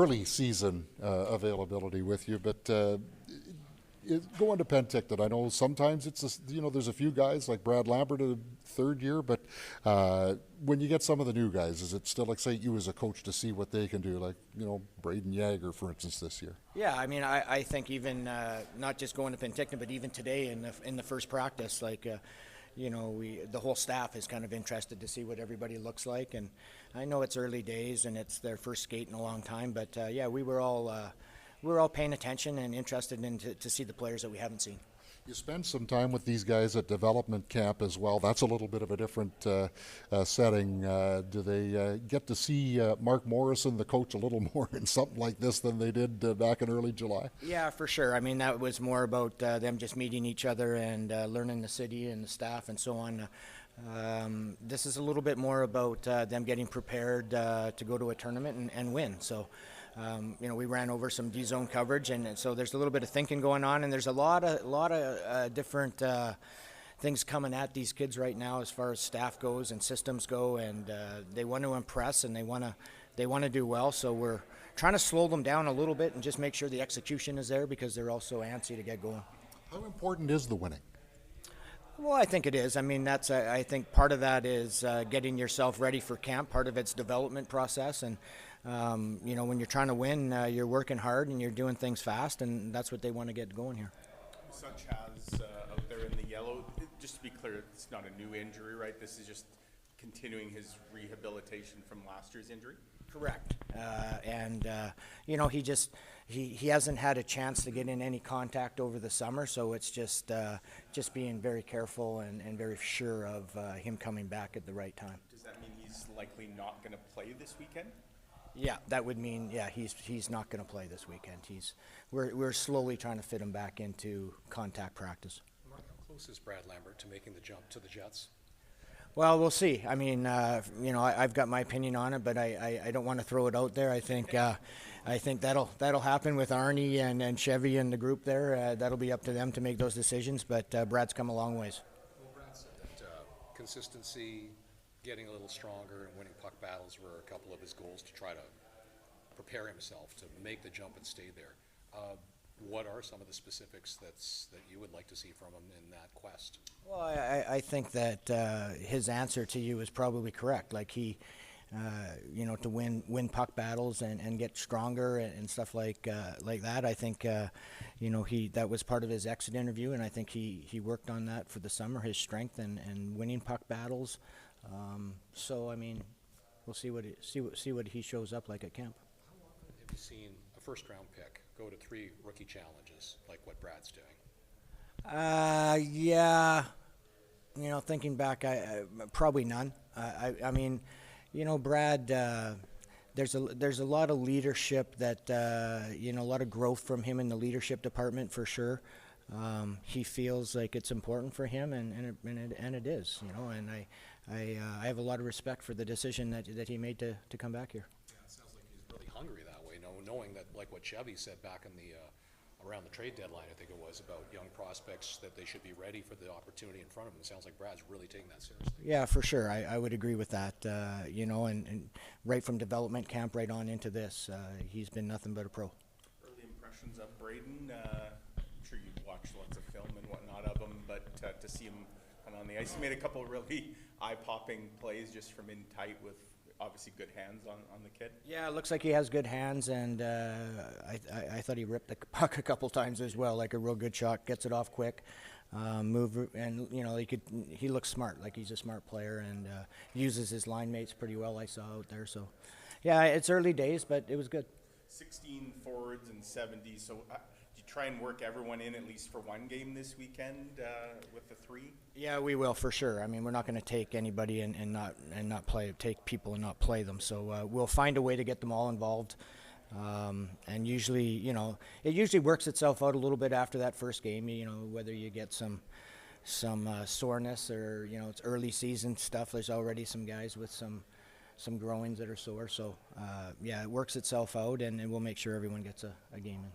early season availability with you, but going to Penticton, I know sometimes there's a few guys like Brad Lambert, a third year, but when you get some of the new guys, does it still excite you as a coach to see what they can do? Like, Braden Yager, for instance, this year. Yeah, I mean, I think even not just going to Penticton, but even today in the first practice, like, the whole staff is kind of interested to see what everybody looks like. And I know it's early days and it's their first skate in a long time, but yeah, we were all paying attention and interested to see the players that we haven't seen. You spend some time with these guys at development camp as well. That's a little bit of a different setting. Do they get to see Mark Morrison, the coach, a little more in something like this than they did back in early July? Yeah, for sure. I mean, that was more about them just meeting each other and learning the city and the staff and so on. This is a little bit more about them getting prepared to go to a tournament and win. So. We ran over some D-zone coverage, and so there's a little bit of thinking going on, and there's a lot of different things coming at these kids right now as far as staff goes and systems go, and they want to impress and they want to do well. So we're trying to slow them down a little bit and just make sure the execution is there because they're all so antsy to get going. How important is the winning? Well, I think it is. I mean, I think part of that is getting yourself ready for camp. Part of it's development process, and when you're trying to win, you're working hard and you're doing things fast, and that's what they want to get going here. Such as out there in the yellow, just to be clear, it's not a new injury, right? This is just continuing his rehabilitation from last year's injury? Correct. He hasn't had a chance to get in any contact over the summer, so it's just being very careful and very sure of him coming back at the right time. Does that mean he's likely not going to play this weekend? Yeah, that would mean he's not going to play this weekend. We're slowly trying to fit him back into contact practice. Mark, how close is Brad Lambert to making the jump to the Jets? Well, we'll see. I mean, I've got my opinion on it, but I don't want to throw it out there. I think that'll happen with Arnie and Chevy and the group there. That'll be up to them to make those decisions. But Brad's come a long ways. Well, Brad said that consistency, getting a little stronger, and winning puck battles were a couple of his goals to try to prepare himself to make the jump and stay there. What are some of the specifics that you would like to see from him in that quest? Well, I think that his answer to you is probably correct. Like to win puck battles and get stronger and stuff like that. I think that was part of his exit interview, and I think he worked on that for the summer. His strength and winning puck battles. So I mean, we'll see what he shows up like at camp. How often have you seen a first-round pick go to 3 rookie challenges like what Brad's doing? Yeah. Thinking back, I probably none. I mean, Brad. There's a lot of leadership that a lot of growth from him in the leadership department for sure. He feels like it's important for him, and it is. And I have a lot of respect for the decision that he made to come back here. Yeah, it sounds like he's really hungry that way. Knowing that, like what Chevy said back in the around the trade deadline, I think it was, about young prospects, that they should be ready for the opportunity in front of them. It sounds like Brad's really taking that seriously. Yeah, for sure. I would agree with that. And right from development camp right on into this, he's been nothing but a pro. Early impressions of Braden. I'm sure you've watched lots of film and whatnot of him, but to see him kind of on the ice, he made a couple of really eye-popping plays just from in tight with obviously good hands on the kid. Yeah, it looks like he has good hands, and I thought he ripped the puck a couple times as well, like a real good shot, gets it off quick, move, and he looks smart, like he's a smart player, and uses his line mates pretty well, I saw out there. So yeah, it's early days, but it was good. 16 forwards and 70, so do you try and work everyone in at least for one game this weekend with the 3? Yeah, we will for sure. I mean, we're not going to take anybody and not take people and not play them. So we'll find a way to get them all involved. And usually, it usually works itself out a little bit after that first game. Whether you get some soreness or it's early season stuff. There's already some guys with some groins that are sore. So yeah, it works itself out, and we'll make sure everyone gets a game in.